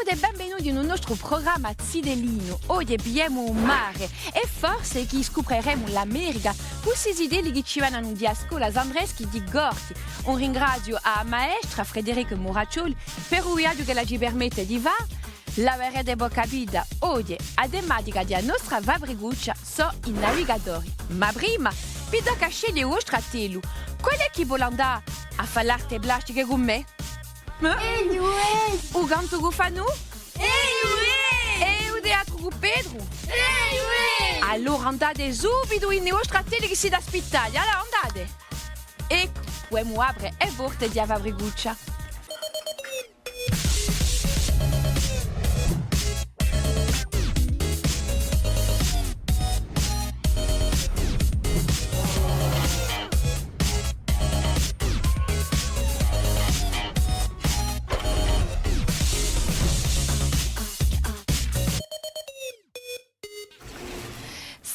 Salute e benvenuti nel nostro programma Zidelino. Oggi abbiamo un mare e forse che scopriremo l'America. Questi zideli che ci vanno di scuola Andreschi di Gorti. Un ringrazio a maestra Federico Moraccioli per il viaggio che la ci permette di fare. La verrete capita oggi a tematica della nostra Vabriguccia sono i navigatori. Ma prima, vi tocca scegliere il vostro telo. Qual è chi vuole andare a fare l'arte plastica con me? O canto con Fanou? E o teatro con Pedro? Allora andate subito in vostra tele che siete aspettati. Allora andate. Ecco, puoi apre e porte di Vabriguccia.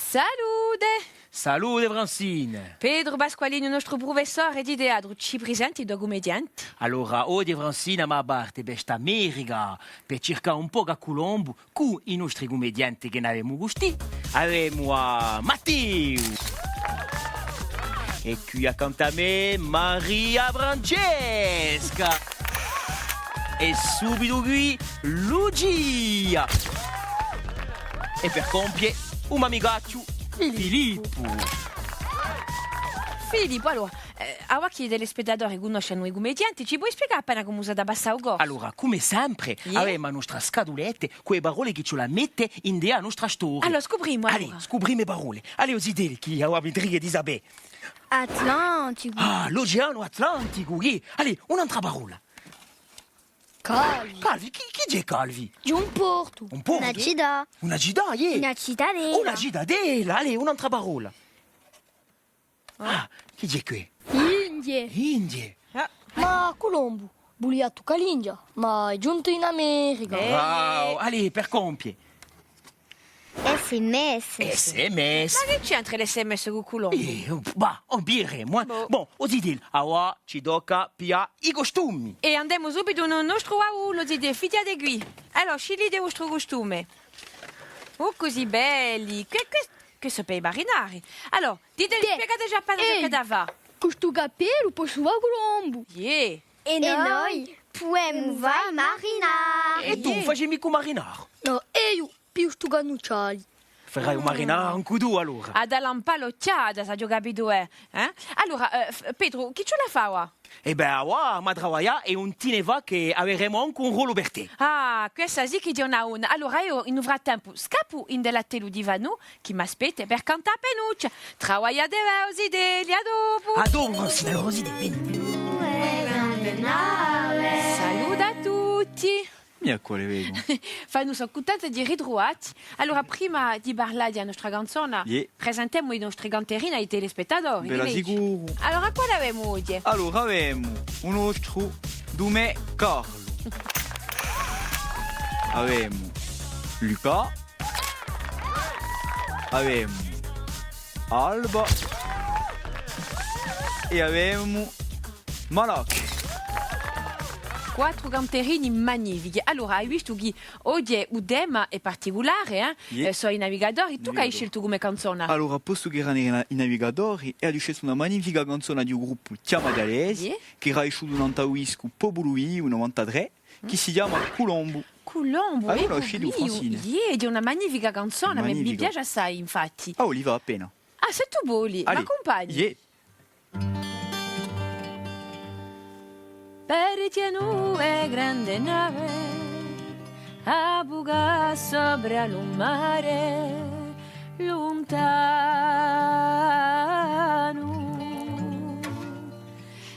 Salute! Salute Francine! Pedro Pasqualini, il nostro professore di teatro, ci presenti due commedianti? Allora, oggi Francine mi parte per questa America per cercare un po' a Colombo con i nostri commedianti che ne abbiamo gusti. Avremo a Matteo e qui accanto a me Maria Francesca e subito qui Lucia e per compiere un amigaccio Filippo. Filippo, allora, a chi degli spettatori conoscono i commedianti, ci puoi spiegare appena come usate abbassare il corpo? Allora, come sempre, abbiamo la nostra scatolette con le parole che ce la mette in la nostra storia. Allora, scopriamo. Allora, scopriamo le parole. Allora, idee che abbiamo intrighe di sapere. Atlantico. Ah, l'oceano Atlantico, yeah. Allora, un'altra parola. Calvi. Calvi, chi è Calvi? Di un porto. Un po'? Una città. Una città, yeah. Una cittadella. Una cittadella. Allora, un'altra parola. Ah, chi è qui? Indie. Indie. Ma Colombo, buliato Calindia, ma è giunto in America. Wow, allora, per compiere. SMS. SMS. Ma che c'entra l'SMS con Colombo? Bah, obieremo. Bon, odidil, awa, ci tocca pia i costumi. E andiamo subito nel nostro aulo di figliate qui. Allora, scegliete il vostro costume. Oh, così belli. Che so per i marinari. Allora, spiegate già appena che da va. Questo capello posso va Colombo. Yeah. E noi possiamo vai marinare. E tu, facemi con marinaro. No, io più sto gannucciali. Farai un marinaro un cudo allora. Ad all'ampalocciata, sa già capito, eh? Allora, Pedro, chi ce la fa, wa? E beh, awa, madrawaya e un tineva che avremo anche un ruolo per te. Ah, questa sì che di una. Allora io in un frattempo scappo in della telu di Vanu che mi aspetta per cantare penuccia. Travagliate Rosideli, a dopo. A dopo, Rosina, Rosina, vieni. Saluto a tutti. Mi a cuore vedo. Fanno sono contenti di ritrovati. Allora, prima di parlare della nostra canzone, presentiamo i nostri canterini ai telespettatori. Ve la sicuro. Allora, quale abbiamo oggi? Allora abbiamo un nostro Dume Carlo. Abbiamo Luca. Abbiamo Alba. E abbiamo Malak. Quattro canterini magnifici. Allora, hai visto che oggi il tema è particolare, sono i navigatori. Tu che hai scelto come canzone? Allora, posto che erano i navigatori e ho scelto una magnifica canzone di un gruppo Chiamagalese che era uscito nel 93 che si chiama Colombo. Colombo, allora ho scelto Francine. È una magnifica canzone, mi piace assai, infatti. Ah, li va appena. Ah, se tu vuoi, mi accompagni? Pertienu è grande nave a buga sopra il mare lontano.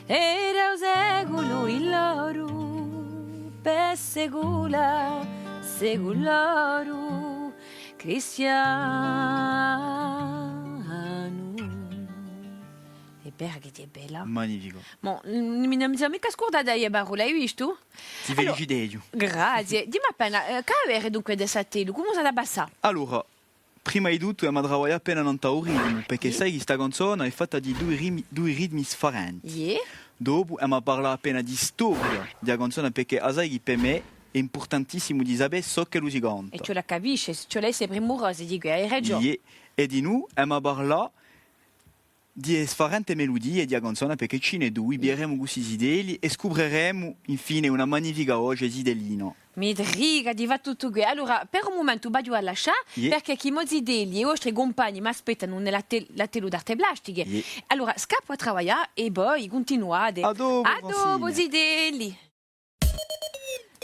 Era un secolo il loro per segularo cristiano. Che ti è bella. Magnifico. Bon, non mi sono mica scordata di parola, hai visto? Ti felicito. Grazie. Dimmi appena, che avere dunque del satellite? Come si abbassa? Allora, prima di tutto abbiamo lavorato appena non un ritmo, perché sai che questa canzone è fatta di due ritmi differenti. Dopo abbiamo parlato appena di storia della canzone, perché sai che per me è importantissimo di sapere so che lui si E canta. tu la capisci, tu lei sei primorosa, dico, hai ragione. E di noi, ma parla di sfarente melodie e di canzoni perché ci ne due, bieremo questi idei e scopriremo infine una magnifica voce zidellina. Mi driga, di va tutto qui. Allora, per un momento vado a lasciare, Yeah. perché chi mozzi degli e i vostri compagni mi aspettano nella telo d'arte plastiche. Yeah. Allora, scappo a lavorare e poi continuate. A dopo, A dopo, Francine. zideli.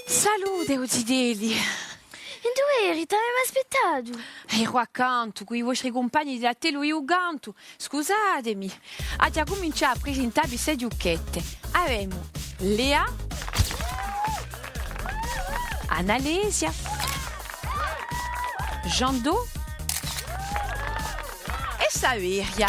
Salute, zideli. E dove eri? T'avevo aspettato. Ero accanto con i vostri compagni della telo e Uganto. Scusatemi. A già cominciare a presentare queste giucchette. Avremo Lea, Annalesia, Jando e Saveria.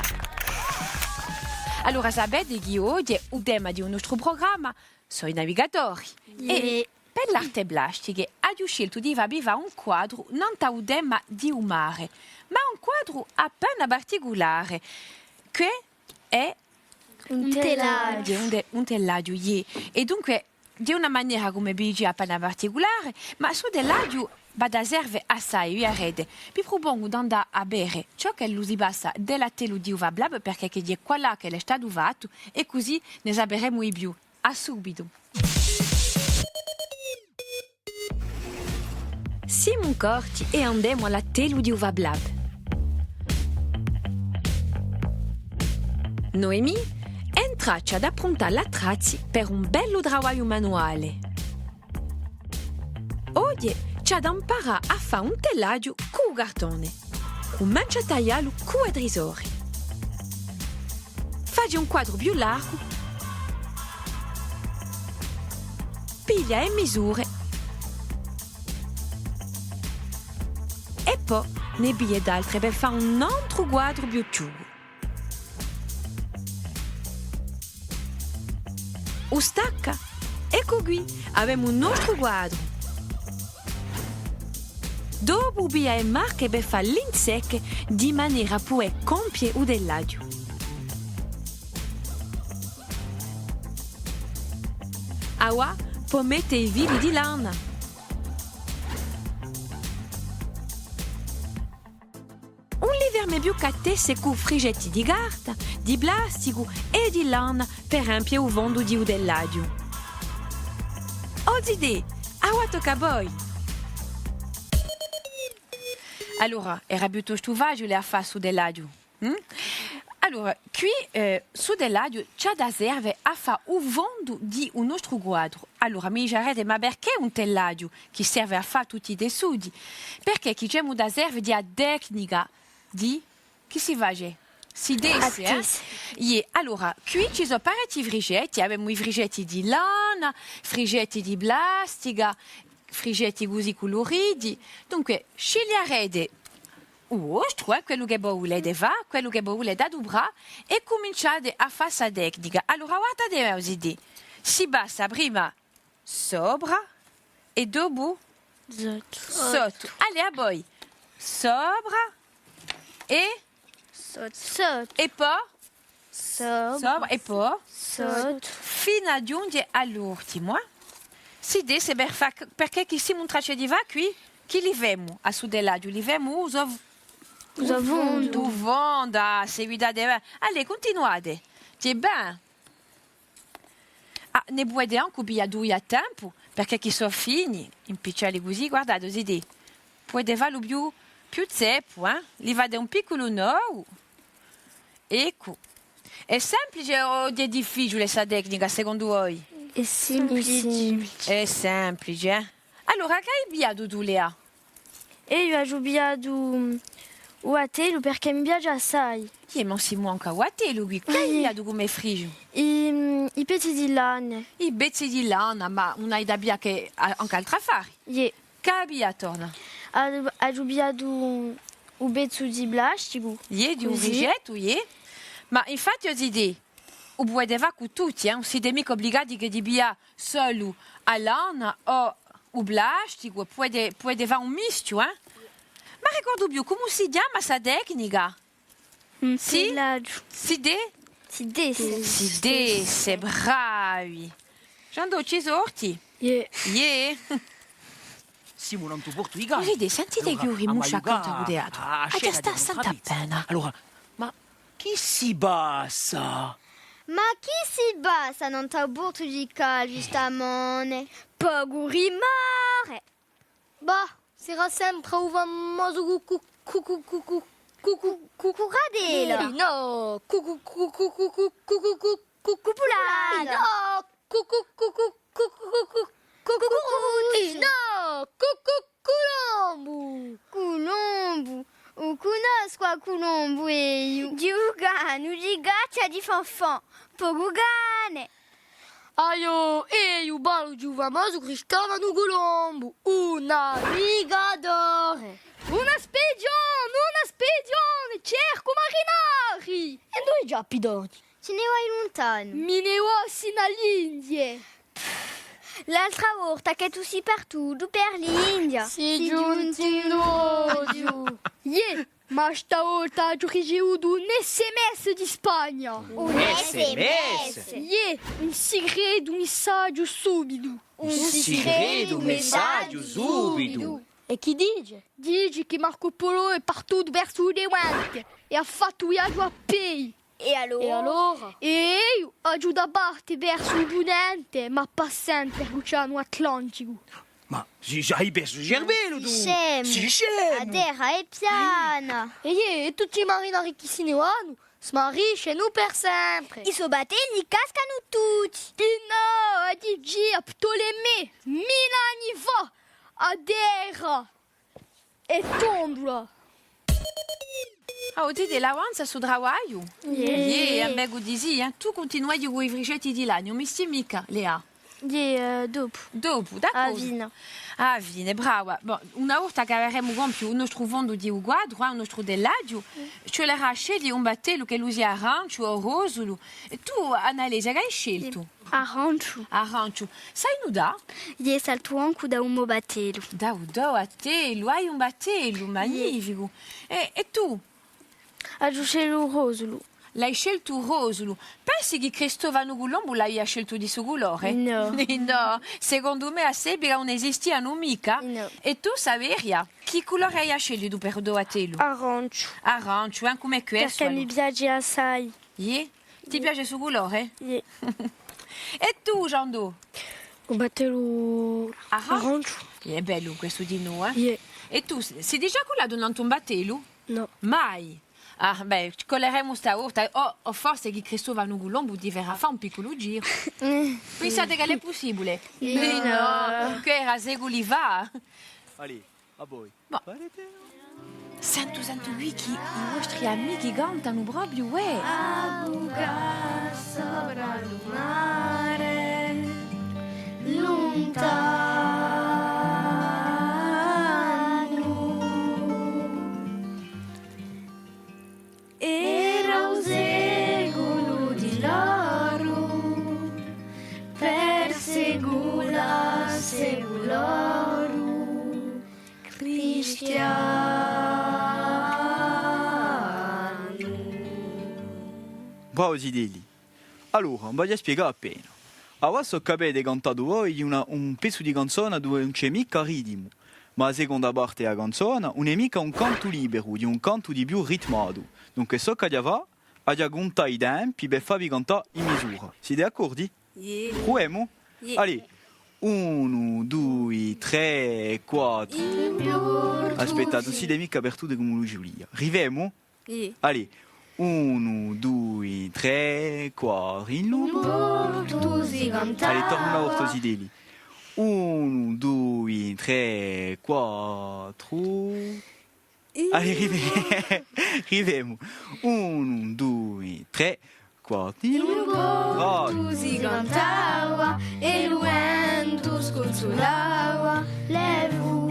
Allora sapete che oggi è il tema di un nostro programma sono i navigatori. E per l'arte plastica ho scelto di fare un quadro non un tema di un mare, ma un quadro appena particolare che è Un telaggio. un tellaggio, yeah. E dunque di una maniera come dice appena particolare, ma su tellaggio va da serve assai, vi arrede. Vi propongo di andare a bere ciò che lui si passa della telo di uva blab perché che è quella che è stato fatto e così ne sapremo di più. A subito. Simon Corti e andiamo alla telo di uva blab. Noemi entraccia ad approntare la trazzi per un bello lavoro manuale. Oggi c'è da imparare a fare un tellaggio con cartone. Comincia a tagliarlo con i trisori. Faggi un quadro più largo. Piglia le misure. E poi ne piglia d'altre per fare un altro quadro più chiuso. O stacca. Ecco qui, abbiamo un nostro quadro. Dopo piglia le marche per fare l'insecche di maniera a poter compiere il tellaggio. Ora può mettere i fili di lana. Un liverme più catesse con frigetti di carta, di plastico e di lana per riempire il fondo di un tellaggio. Oggi ora tocca a voi. Allora, era piuttosto facile a fare su tellaggio. Allora, qui su tellaggio c'è da serve a fare il fondo di un nostro quadro. Allora, mi direte, ma perché un tellaggio che serve a fare tutti i tessuti? Perché qui c'è da serve di tecnica di che si fa? Si desse, allora, qui ci sono parecchi frigetti, abbiamo i frigetti di lana, frigetti di plastica, frigetti così coloriti. Dunque, sceglierete il vostro, quello che volete fare, quello che volete adoperare e cominciate a fare questa tecnica. Allora, guardate così, si passa prima sopra e dopo sotto. Allora, a voi, sopra e Sotto. e poi Sopra. e poi Sotto. fino a giungere all'ultimo. Si dice perché chi si montra di va qui, chi li vediamo a su tellaggio, li vediamo Uso vonda, seguitate. Allora, continuate. C'è bene. Ne potete anche pigliare due a tempo, perché chi sono fini, impicciali così, guardate, così. Potete farlo più zeppo, li fate un piccolo no. Ecco. È semplice o è difficile questa tecnica, secondo voi? È semplice. È semplice, eh? Allora, che hai pigliato tu, Lea? E io ho giocato a telo perché mi piace assai. Ma si manca a te, lui. Che hai pigliato come frigio? I pezzi di lana. I pezzi di lana, ma non hai da pigliare anche altri affari. Yeah. Che hai pigliato? Ha giocato un pezzo di plastico. Di un Così. rigetto, Ma infatti ho idee. O potete fare con tutti, non siete mica obbligati che di pigliare solo a lana o il plastico, potete fare un misto, Ma ricordo più, come si chiama questa tecnica? Sì? Tellaggio. Si Si desse, bravi. Giando, ci sorti? Yeah. Yeah. siamo non tu porto i gatti. Ride, sentite che uri muscia canta udeato. Ah, già sta santa pena. Allora, ma chi si bassa? Ma chi si basa non t'ha burto di cal, giustamente? Poco rimare. Bah, sarà sempre un Cucuradela. No, Cupulada. no, no, Colombo. Colombo. O conosco a Colombo e di ugano, di gaccia di fanfan. Poco gane. Aio, eu balo de uva, mas o Cristava no Colombo. Una rigadore. Una spedione, cerco marinari. E noi già pidoti. Ce ne vai lontano. Minewassi all'Indie. L'altra volta che tu si partuto per l'India. Si giunti in odio. Ie, ma stavolta ho ricevuto un SMS di Spagna. Un SMS. Ie, un segreto messaggio subito. Un segreto messaggio subito. E chi dice? Dice che Marco Polo è partito verso le Levante e ha fatto viaggio a piedi. E allora? E allora? E io ho da parte verso il Punente, ma passando per l'Oceano Atlantico. Ma si hai perso il cervello tu? Scemo. Si scemo. Adera è piana. E tutti i marinari che se ne vanno, smariscono per sempre. I suoi battelli cascano tutti. E no, a DG a Ptolemy, 1000 anni fa, adera e tomba. Oh, te la wanza su trabalho? Yeah. Ambego dizia, tu continuai con i frigetti di lagno, mi stia mica, Lea. Dopo. Dopo, A d'accordo. Vina. Ah, Vine, brava. Bon, una volta che avremo compiuto il nostro fondo di uguadro, il nostro dell'aggio, ce l'era scelto un battello che lui sia arancio o rosolo. E tu, Annalisa, che hai scelto? Arancio. Arancio. Sai nuda? Ie salto anche da un battello. Da a te, lui hai un battello, magnifico. E tu? A Giusello Rosolo. L'hai scelto rosolo. Pensi che Cristovano Colombo l'hai scelto di suo colore? No. No, secondo me a Sebia non esistiano mica. No. E tu, Saveria, che colore hai scelto per doatello? Arancio. Arancio, come questo. Perché mi piace assai. Yeah? Ti piace suo colore? Ie. E tu, Giando? Un battello arancio. È bello questo di noi, eh? Ie. E tu, sei già colato in un battello? No. Mai. Ah, beh, coleremo stavolta. O forse che Cristovano Colombo diverrà fa un piccolo giro. Pensate che è possibile? No, che era segoli va. Allez, a voi. Ma- Sento lui che i nostri amici cantano proprio, uè. Sopra il mare, lontano. Era un secolo di loro, per segularo, cristiano. Bravo Zideli. Allora, voglio spiegare appena. Ora so capire cantare voi un pezzo di canzone dove non c'è mica ritmo, ma la seconda parte della canzone non è mica un canto libero, di un canto di più ritmato. Dunque so che va a contare i tempi per farvi cantare in misura. Siete d'accordo? Yeah. Proviamo? Allez. 1, 2, 3, 4. Aspettate, si deve mica per tutte come lo Giulia. Arriviamo? Yeah. Allez. 1, 2, 3, 4. In lupo. Portosi cantava. Allez, torna una volta Zideli. 1, 2, 3, 4. Allez, arriviamo. 1, 2, 3, 4. Portosi cantava e il vento sconsolava le lune.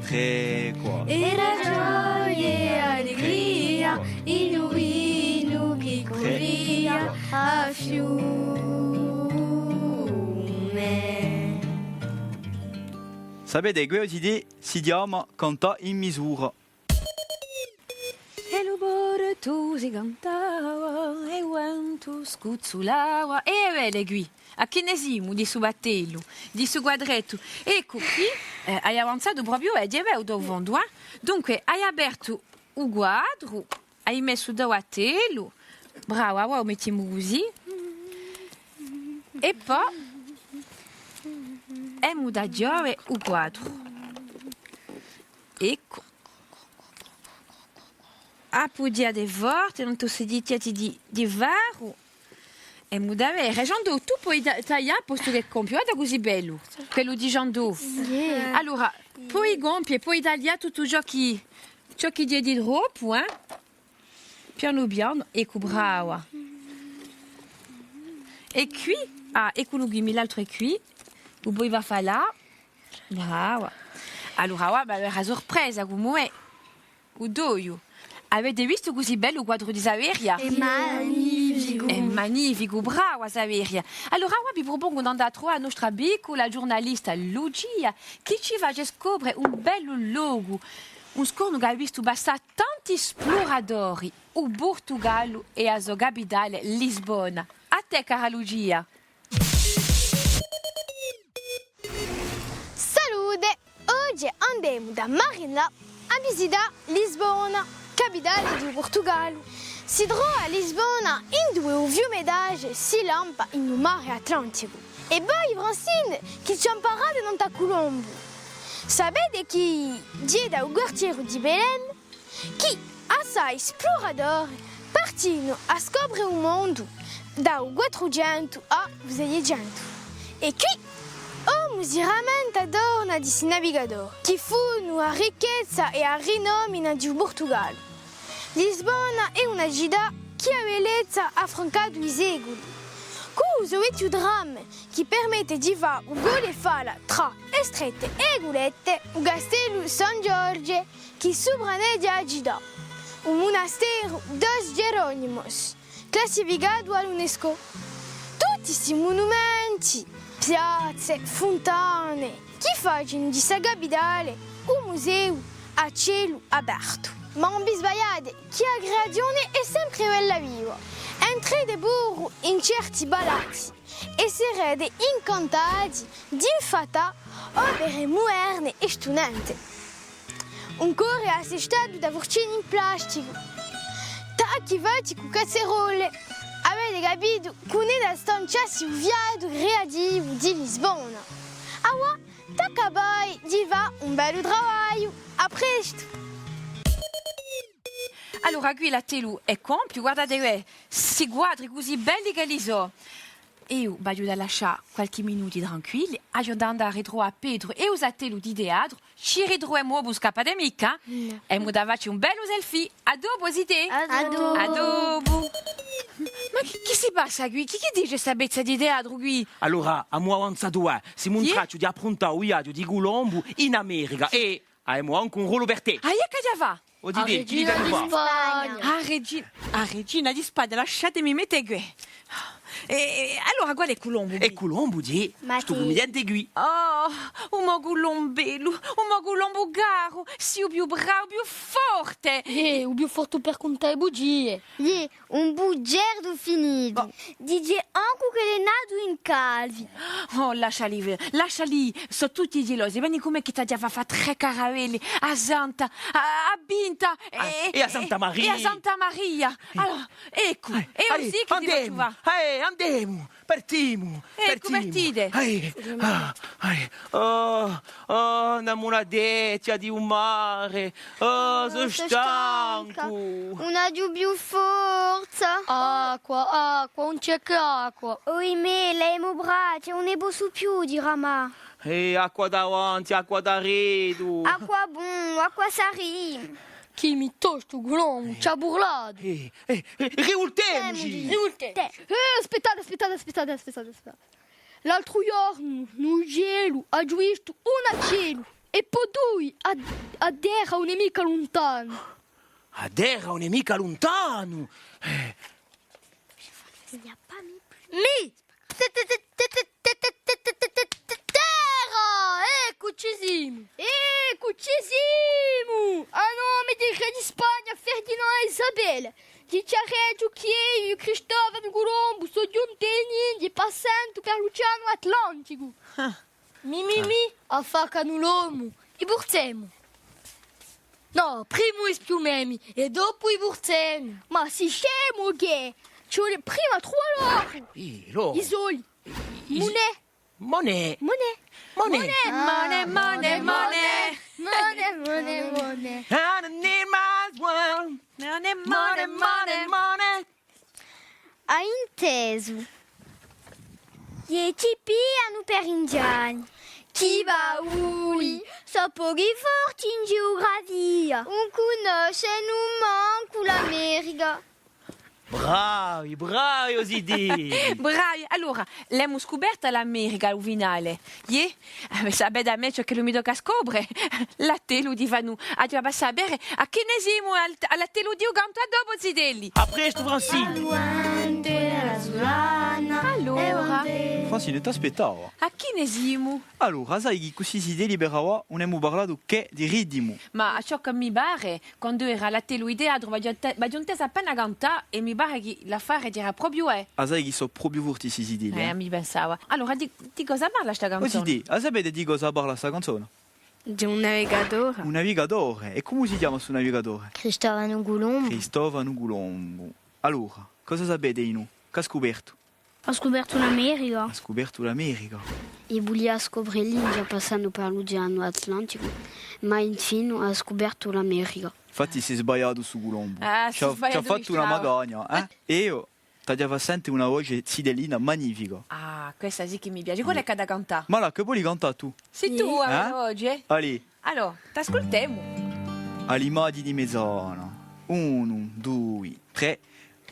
3, 4. Era gioia e allegria in un vino che corria a fiume. Sapete che oggi si chiama cantare in misura. E lo boro tu si cantava e quanto scuzzolava e vedi a chinesimo di suo battello, di suo quadretto. Ecco qui hai avanzato proprio e ti avevo dove dunque hai aperto un quadro, hai messo davanti a te, brava, mettiamo così e poi abbiamo da giove un quadro. Ecco. A podia de forte, non tu si di varo. E mu da avere. Giando, tu puoi tagliare posto che compioda così bello. Quello di Giando. Yeah. Allora, puoi gonfie, puoi tagliare tutto ciò che di troppo, piano piano, ecco brava. E qui, ecco l'altro è qui. Tu puoi va fare brava. Allora, la sorpresa come o doio. Avete visto così bello il quadro di Saveria? È magnifico. È magnifico, brava Saveria. Allora, vi propongo di andare a trovare la nostra piccola giornalista Lucia che ci va a scoprire un bello luogo. Un scorno che ha visto basta tanti esploratori, o Portogallo e a sua capitale Lisbona. A te, cara Lucia. Salute! Oggi andiamo da Marina a visitare Lisbona, capitale di Portogallo. Si trova a Lisbona in due fiumedage si lampa in un mare Atlantico. E poi Francine che ci ha imparato da Colombo. Sapete che diede al quartiere di Belém che assai esploratori partino a scoprire il mondo da 400 a 600. E qui si ramenta adorna di navigatori che furono a ricchezza e a rinomina di Portogallo. Lisbona è una città che ha bellezza affrancata due secoli. Cosa è il dramma che permette di fare un gole fala tra Strette e Golette, il castello San Giorgio che sovraneggia la città, un monastero dos Geronimos classificato all'UNESCO. Tutti questi monumenti, piazze, fontane che fanno di questa capitale un museo a cielo aperto. Ma non vi sbagliate, che la creazione è sempre bella viva. Entrete pure in certi palazzi e sarete incantati di infatti opere moderne e stonanti. Un cuore assestato da forcini in plastico, tacchi fatti con casserole. Avete capito che non è da stanciarsi un viaggio creativo di Lisbona. Allora, tocca poi di fare un bel lavoro. A presto! Allora, qui la telu è compito, guardate, si quadri così belli che li so. E io voglio da lasciare qualche minuto tranquilli, aiutando a ritrovare Pedro e usa telu di teatro, ci ritroviamo a buscare da mica, e mi davate un bello selfie. A dopo, zite? A dopo. A dopo. Ma che si passa qui? Chi dice questa bezza di teatro qui? Allora, a moi avanzato siamo un traccio di approntare un viaggio di Colombo in America e abbiamo anche un ruolo per te. Ah, che va? O di te, chi viene qua? Regina di Spagna, lasciatemi mettere qui. E allora qual è Colombo? E Colombo, di? Ma sto che- comediante qui. Oh, un Colombo caro, sì, o più bravo, più forte. O più forte per contare bugie. Un bugiardo finito. Dice anche che è nato in calvi. Oh, lasciali, sono tutti gelosi. Vedi come che ti aveva fatto 3 caravelle a Santa, a Binta e a Santa Maria. E a Santa Maria. Allora, ecco, e così che ti andiamo, va. andiamo, partiamo. Ecco, partite. Andiamo una deccia di un mare. Sono stanco. Una giù più forza. Acqua, non c'è che acqua. Oimè, lei mi braccia, non ne posso più di Rama. Acqua davanti, acqua da redo. Acqua bon, acqua sari. Chi mi tosto Colombo, ci ha burlato. Rivoltiamoci. Aspettate. L'altro giorno, no gelo, ha visto una cielo e poi a terra un'amica lontano. Adera un'amica lontano. Mi! Terra! Eccoci siamo! A nome del re di Spagna, Ferdinand e Isabella. Michele, di Ciareggio, Chieio, Cristofano, Colombo, Soggiuntegni, di Passento, Carluciano, Atlantico. Mi, a facano l'uomo, i burzemo. No, prima spiumemi e dopo i burzemi. Ma si scemo che? Ci vuole prima trovare loro. I soli. Monè. I don't need my world. Money. Ha inteso. Gli piano per indiani. Chi va uli? So pochi forti in geografia. Un conosce non manco l'America. Bravi, Osidi. Bravi, allora, l'abbiamo scoperta l'America al finale. Sapete da me ciò che lo mi tocca scoprire? La telo di Vanu. Dobbiamo sapere a che ne siamo alla telo di Uganda dopo Zidelli. A presto, Francine. Allora, Francine, t'aspettava. a chi ne siamo? Allora, sai che così si deliberawa, non abbiamo parlato che di ritmo. Ma a ciò che mi pare, quando era la telo idea, trovavi un testo appena cantata e mi pare che l'affare era proprio Sai che sono proprio forti questi idee. mi pensavo. Allora, di cosa parla sta canzone? Osidi, sapete di cosa parla questa canzone? Di un navigatore. Un navigatore. E come si chiama questo navigatore? Cristofano Colombo. Cristofano Colombo. Allora, cosa sapete di noi? Che ha scoperto? Ha scoperto l'America. Ha scoperto l'America. E voleva scoprire l'India passando per l'Oceano Atlantico, ma infine ha scoperto l'America. Infatti si è sbagliato su Colombo. Si è sbagliato ci ha fatto una Gustavo. magagna. E io ti avevo sentito una voce sidellina magnifica. Ah, questa sì che mi piace. Quella è che da cantare. Ma là, che puoi cantare tu? Sei tu oggi? Allì, Allora, t'ascoltiamo. all'imagine di mezzana. 1, 2, 3,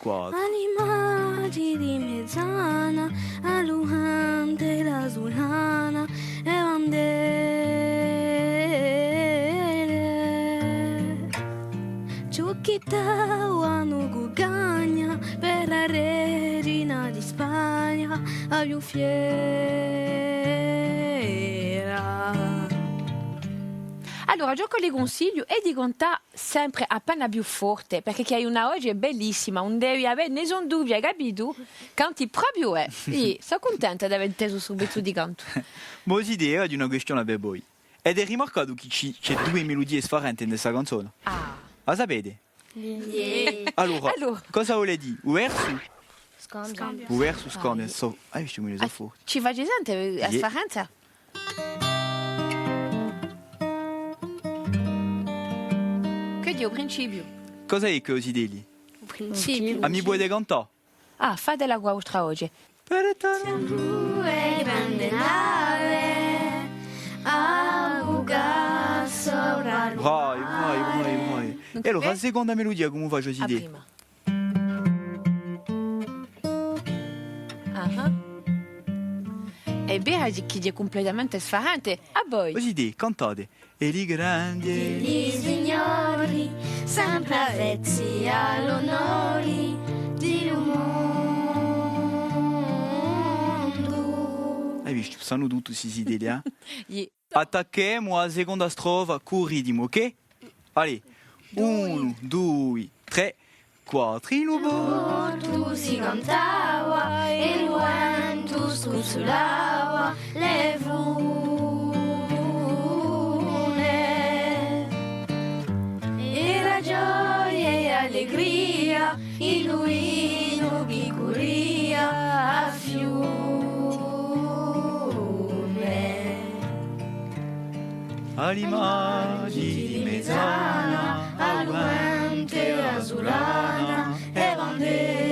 4. All'imagine di mezzana, alluhante la sulana e bandere. Ciocchitavano gugagna per la regina di Spagna a più fiera. Allora, gioco le consiglio e di contare sempre appena più forte, perché che hai una oggi è bellissima, non devi avere nessun dubbio, hai capito? Canti proprio Sì, sono contenta di aver inteso subito di canto. Ma ho idea di una questione per voi. Ed è rimarcato che c'è due melodie sfarenti in questa canzone. Ah, La sapete? Allora, Allora. cosa vuole dire? Verso? Scambio. Verso scambio. So, io sto meglio forte. ci fa presente a Yeah. Sfaranza? Che dio principio? Cosa è che ho idea lì? Principio. A mi puoi cantare? Ah, fa della guaustra oggi. Grande nave a buca sopra il Vai. E allora, la seconda melodia come faccio A idea? prima. Ah. È vero che è completamente sfarante. A voi. Ho idea, cantate. E li grandi. gli signori, sempre avvezzi all'onori di un mondo. Hai visto? Sanno tutti questi idee, Yeah. Attacchiamo la seconda strofa con ritmo, ok? Allez. 1, 2, 3, 4. Il lupo. Tu si cantava e il vento scusolava le fune e la gioia e allegria in lui non chi curia a fiume. All'immagine di mezzana, al guante azzurrana e bandere.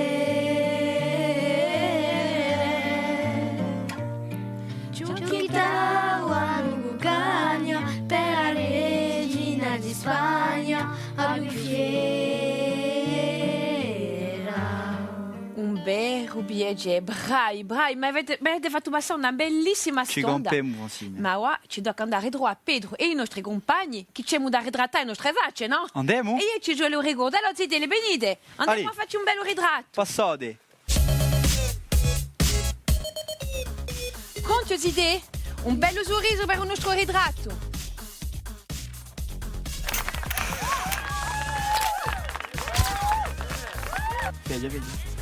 Ciocchitava Lucania per la regina di Spagna a più fiera. Un bel rubiege, bravi, ma avete fatto passare una bellissima Ci stonda. compiamo, Francine. Ma ora ci dobbiamo andare dietro a Pedro e i nostri compagni che ci hanno da ritratare le nostre facce, no? Andiamo? E io ci gioco il ricordo, allora siete le benite. Andiamo Allez. a farci un bello ritratto. Passate. Pronto, idee? Un bello sorriso per il nostro ritratto. vedi, vedi.